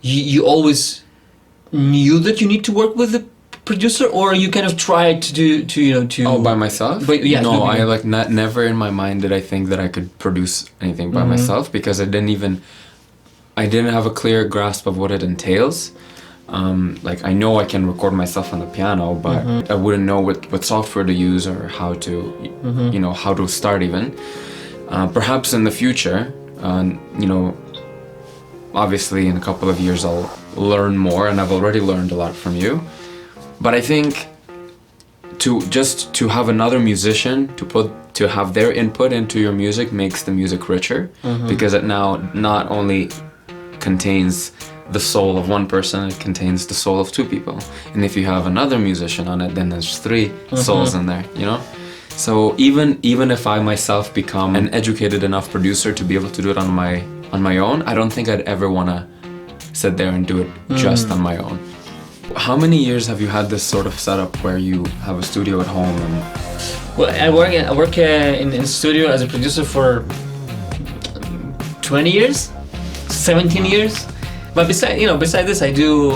you always knew that you need to work with the producer, or you kind of tried to by myself? But yeah, no, I like never in my mind did I think that I could produce anything by myself, because I didn't have a clear grasp of what it entails. Like I know I can record myself on the piano, but I wouldn't know what software to use or how to how to start even. Perhaps in the future, obviously in a couple of years I'll learn more, and I've already learned a lot from you. But I think to have another musician to have their input into your music makes the music richer, because it now not only contains the soul of one person, it contains the soul of two people. And if you have another musician on it, then there's three souls in there, So even if I myself become an educated enough producer to be able to do it on my own, I don't think I'd ever want to sit there and do it just on my own. How many years have you had this sort of setup where you have a studio at home? Well, I work in the studio as a producer for 20 years, 17 years. But beside this, I do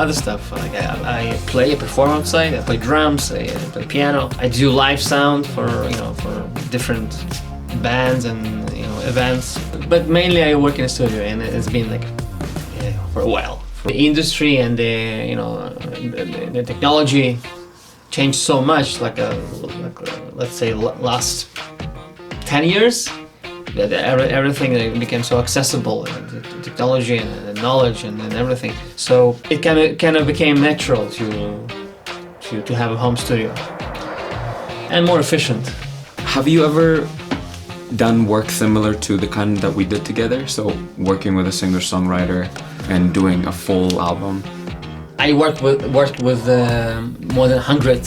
other stuff. Like I perform outside. I play drums. I play piano. I do live sound for different bands and events. But mainly I work in a studio, and it's been like for a while. The industry and the technology changed so much. Let's say last 10 years. That everything became so accessible, and the technology and the knowledge and everything. So it kind of became natural to have a home studio and more efficient. Have you ever done work similar to the kind that we did together? So working with a singer-songwriter and doing a full album? I worked with more than 100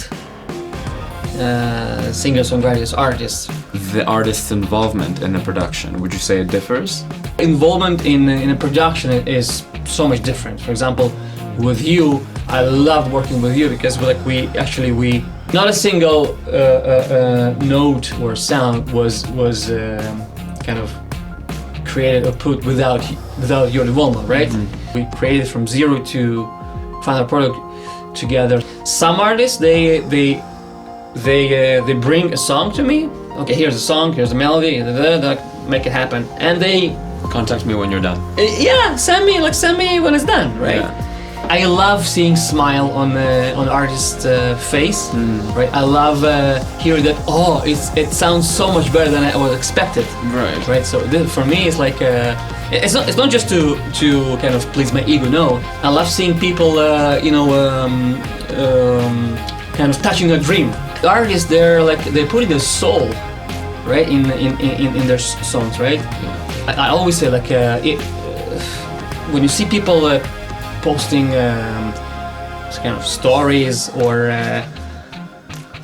singer-songwriters, artists. The artist's involvement in the production, would you say it differs? Involvement in a production is so much different. For example, with you, I love working with you because we not a single note or sound was kind of created or put without your involvement, right? We created from zero to final product together. Some artists they bring a song to me. Okay, here's a song, here's a melody, make it happen, and they contact me when you're done. Send me when it's done, right? Yeah. I love seeing smile on the artist's face, right? I love hearing that. Oh, it sounds so much better than I was expected, right? So for me, it's like it's not just to kind of please my ego. No, I love seeing people, kind of touching a dream. The artists, they're putting their soul, right, in their songs, right? Yeah. I always say when you see people posting kind of stories or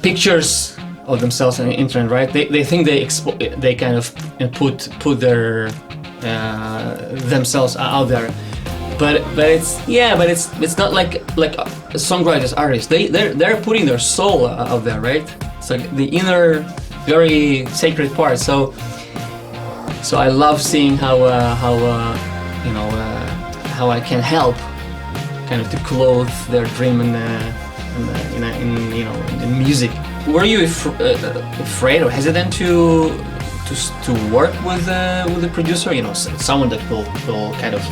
pictures of themselves on the internet, right? They think they kind of put their themselves out there. But it's not like songwriters, artists. They're putting their soul out there, right? It's like the inner, very sacred part. So I love seeing how I can help, kind of to clothe their dream in music. Were you afraid or hesitant to work with a producer? Someone that will kind of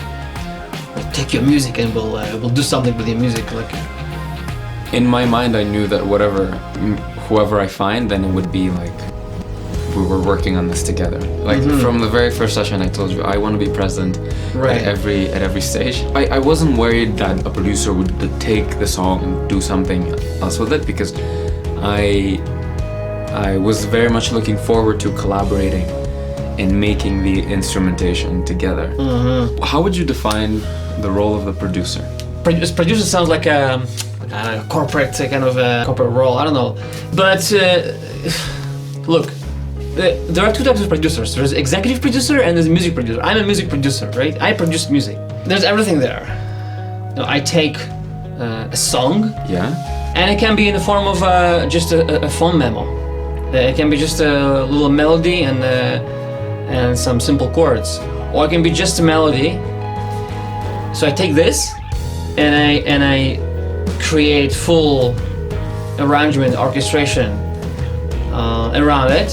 take your music and will do something with your music. In my mind, I knew that whoever I find, then it would be like we were working on this together. From the very first session, I told you I want to be present at every stage. I wasn't worried that a producer would take the song and do something else with it, because I was very much looking forward to collaborating and making the instrumentation together. How would you define the role of the producer? Producer sounds like a corporate kind of corporate role. I don't know, but look, there are two types of producers. There's executive producer and there's music producer. I'm a music producer, right? I produce music. There's everything there. I take a song, and it can be in the form of just a phone memo. It can be just a little melody and some simple chords, or it can be just a melody So I take this and I create full arrangement, orchestration around it.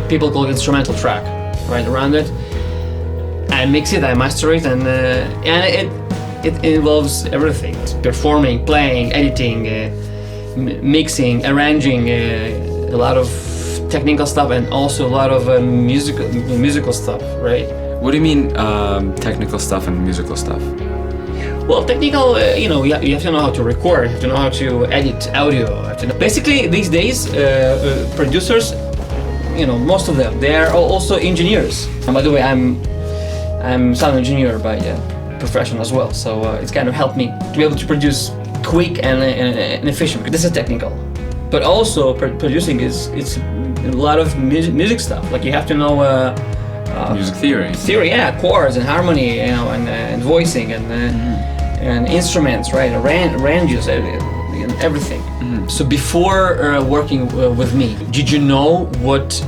People call it instrumental track, right around it. I mix it, I master it, and it involves everything: performing, playing, editing, mixing, arranging, a lot of technical stuff, and also a lot of musical stuff, right? What do you mean technical stuff and musical stuff? Well, technical, you have to know how to record, you have to know how to edit audio. Basically, these days, producers, most of them, they are also engineers. And by the way, I'm sound engineer by profession as well, so it's kind of helped me to be able to produce quick and efficient, because this is technical. But also, producing it's a lot of music stuff. Like you have to know music theory. Yeah, chords and harmony, and voicing and instruments, right? Ranges, and everything. So before working with me, did you know what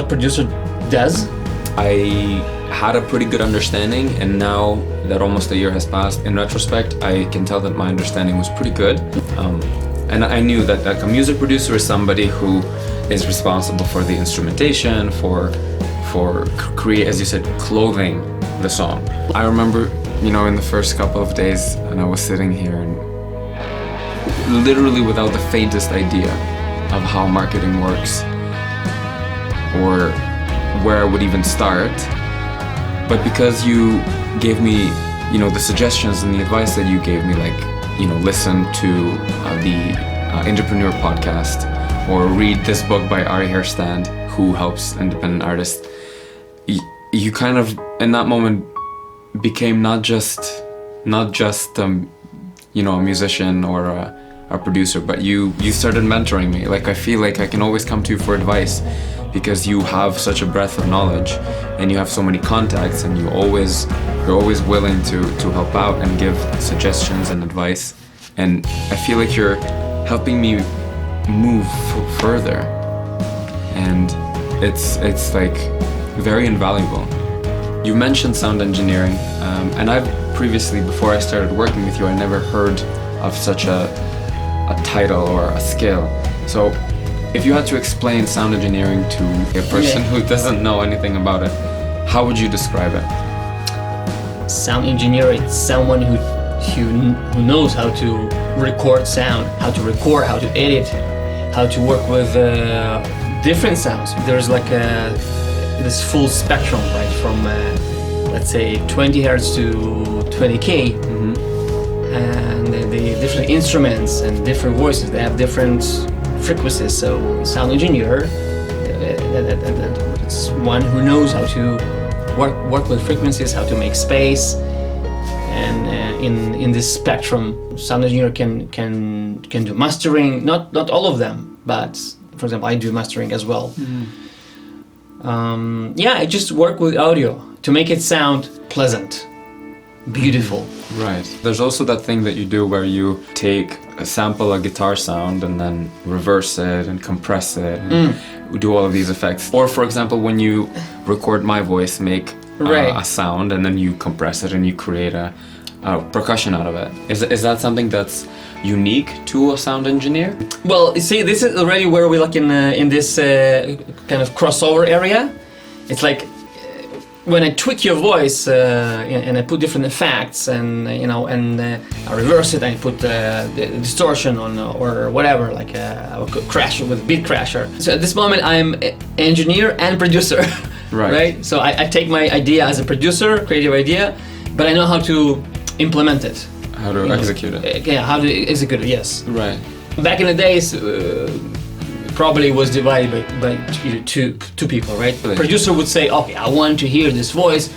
producer does? I had a pretty good understanding, and now that almost a year has passed, in retrospect, I can tell that my understanding was pretty good. And I knew that like a music producer is somebody who is responsible for the instrumentation, for create, as you said, clothing the song. I remember, in the first couple of days, and I was sitting here and literally without the faintest idea of how marketing works or where I would even start. But because you gave me, the suggestions and the advice that you gave me, like, listen to the Entrepreneur podcast, or read this book by Ari Hairstand, who helps independent artists, you kind of, in that moment, became not just a musician or a producer, but you started mentoring me. Like I feel like I can always come to you for advice because you have such a breadth of knowledge and you have so many contacts, and you're always willing to help out and give suggestions and advice. And I feel like you're helping me move further, and it's like very invaluable. You mentioned sound engineering, and I've previously, before I started working with you, I never heard of such a title or a skill. So if you had to explain sound engineering to a person who doesn't know anything about it, how would you describe it? Sound engineer is someone who knows how to record sound, how to record, how to edit, how to work with different sounds. There's like this full spectrum, right, from let's say 20 hertz to 20k, and the different instruments and different voices, they have different frequencies. So sound engineer, it's one who knows how to work with frequencies, how to make space, and in this spectrum, sound engineer can do mastering. Not all of them, but for example, I do mastering as well. I just work with audio to make it sound pleasant, beautiful. Right. There's also that thing that you do where you sample a guitar sound and then reverse it and compress it and do all of these effects. Or for example, when you record my voice, make a sound and then you compress it and you create a percussion out of it. Is that something that's unique to a sound engineer? Well, you see, this is already where we like in this kind of crossover area. It's like when I tweak your voice and I put different effects and I reverse it and I put the distortion on or whatever, like a crasher with beat crasher. So at this moment I'm engineer and producer, right? So I take my idea as a producer, creative idea, but I know how to implement it. How to execute it. Yeah, how to execute it, yes. Right. Back in the days, probably was divided by two people, right? Really? Producer would say, okay, I want to hear this voice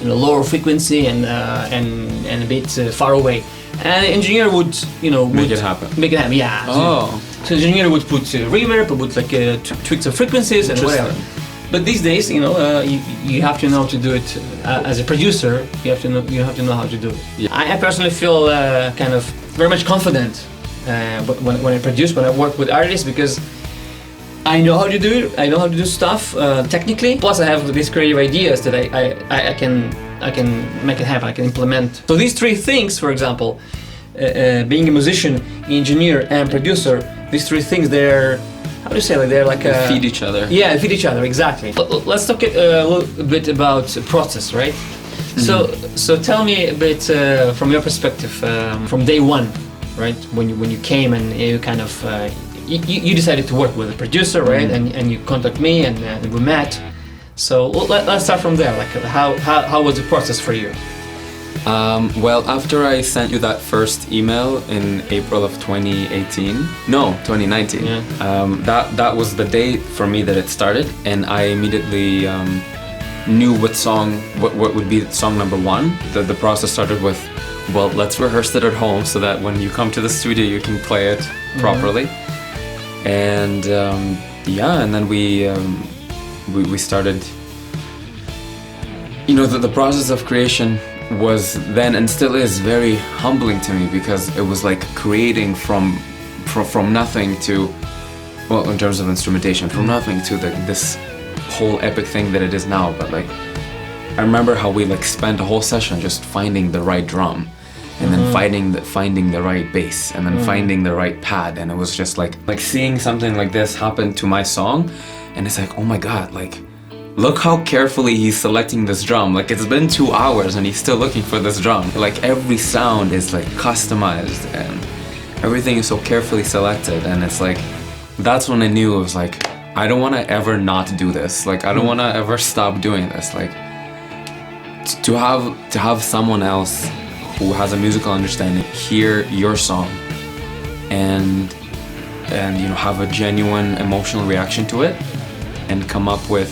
in a lower frequency and a bit far away. And the engineer would, make it happen. Make it happen, yeah. Oh. So the engineer would put reverb, would like tweak some frequencies and whatever. But these days, you have to know to do it as a producer. You have to know how to do it. Yeah. I personally feel kind of very much confident when I produce, when I work with artists, because I know how to do it. I know how to do stuff technically. Plus, I have these creative ideas that I can I can make it happen. I can implement. So these three things, for example, being a musician, engineer, and producer, these three things, they're, how do you say, like they're like They feed each other. Yeah, feed each other, exactly. Let's talk a little bit about process, right? So tell me a bit from your perspective, from day one, right? When you came and you kind of you decided to work with a producer, right? And you contact me and we met. So let's start from there. Like how was the process for you? Well, after I sent you that first email in April of 2018, no, 2019, that was the day for me that it started, and I immediately knew what would be song number one. The process started with, well, let's rehearse it at home so that when you come to the studio you can play it properly. And and then we started. You know, the process of creation was then and still is very humbling to me, because it was like creating from nothing to, well, in terms of instrumentation, from nothing to this whole epic thing that it is now. But like, I remember how we like spent a whole session just finding the right drum, and then finding the right bass, and then finding the right pad, and it was just like seeing something like this happen to my song, and it's like, oh my god, like, look how carefully he's selecting this drum. Like, it's been 2 hours and he's still looking for this drum. Like, every sound is like customized and everything is so carefully selected, and it's like, that's when I knew it was like, I don't want to ever not do this. Like, I don't want to ever stop doing this. Like, to have someone else who has a musical understanding hear your song and you know, have a genuine emotional reaction to it and come up with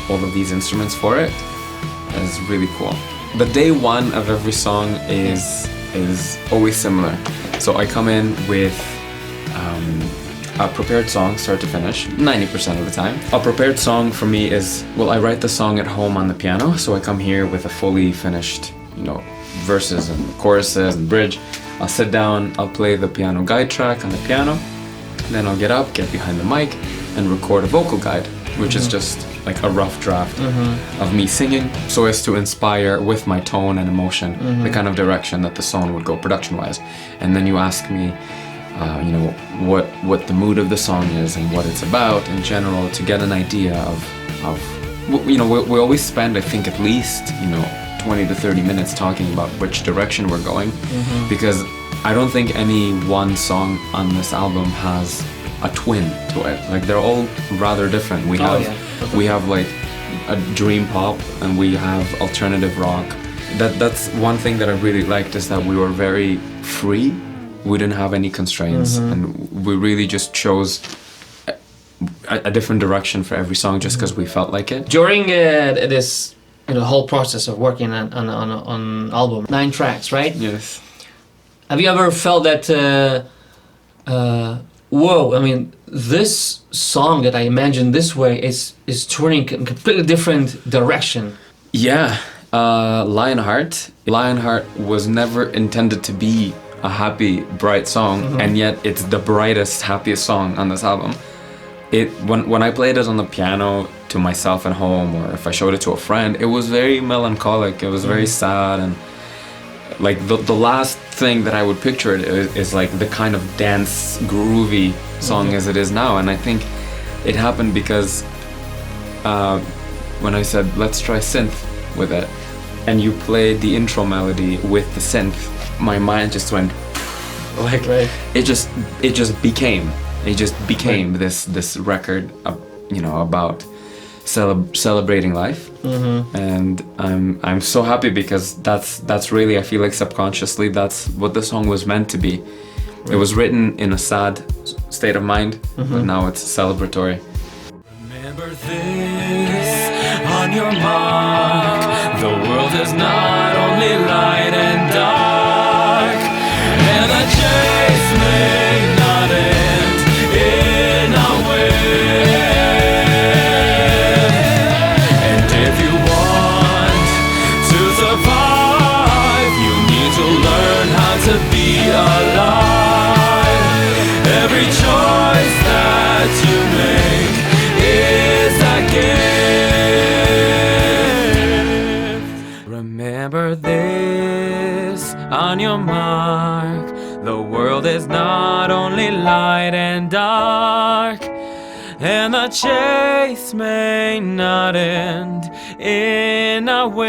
all of these instruments for it is really cool. The day one of every song is always similar. So I come in with a prepared song, start to finish, 90% of the time. A prepared song for me is, well, I write the song at home on the piano, so I come here with a fully finished, you know, verses and choruses and bridge. I'll sit down, I'll play the piano guide track on the piano, then I'll get up, get behind the mic, and record a vocal guide, which is just like a rough draft of me singing, so as to inspire with my tone and emotion the kind of direction that the song would go production-wise. And then you ask me, you know, what the mood of the song is and what it's about in general, to get an idea of you know, we always spend, I think, at least, you know, 20 to 30 minutes talking about which direction we're going, because I don't think any one song on this album has a twin to it. Like, they're all rather different. We have like a dream pop, and we have alternative rock. That's one thing that I really liked, is that we were very free. We didn't have any constraints, and we really just chose a different direction for every song, just because we felt like it. During this, you know, whole process of working on album, 9 tracks, right? Yes. Have you ever felt that? Whoa! I mean, this song that I imagined this way is turning in a completely different direction. Yeah, Lionheart. Lionheart was never intended to be a happy, bright song, and yet it's the brightest, happiest song on this album. When I played it on the piano to myself at home, or if I showed it to a friend, it was very melancholic. It was very sad, and like the last thing that I would picture it is like the kind of dance, groovy song as it is now. And I think it happened because when I said, let's try synth with it, and you played the intro melody with the synth, my mind just went like, it just became this record, you know, about celebrating life. And I'm so happy, because that's really, I feel like subconsciously that's what the song was meant to be. It was written in a sad state of mind, but now it's celebratory. Remember this on your mark. The world is not only light and dark, and the chase may not end in our way. And if you want to survive, you need to learn how to be alive. Every choice that you make is a gift. Remember race, on your mark. The world is not only light and dark, and the chase may not end in a win.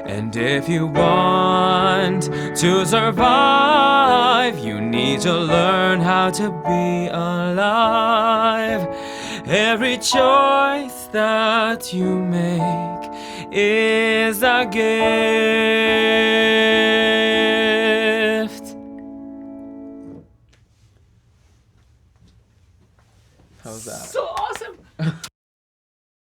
And if you want to survive, you need to learn how to be alive. Every choice that you make is a gift.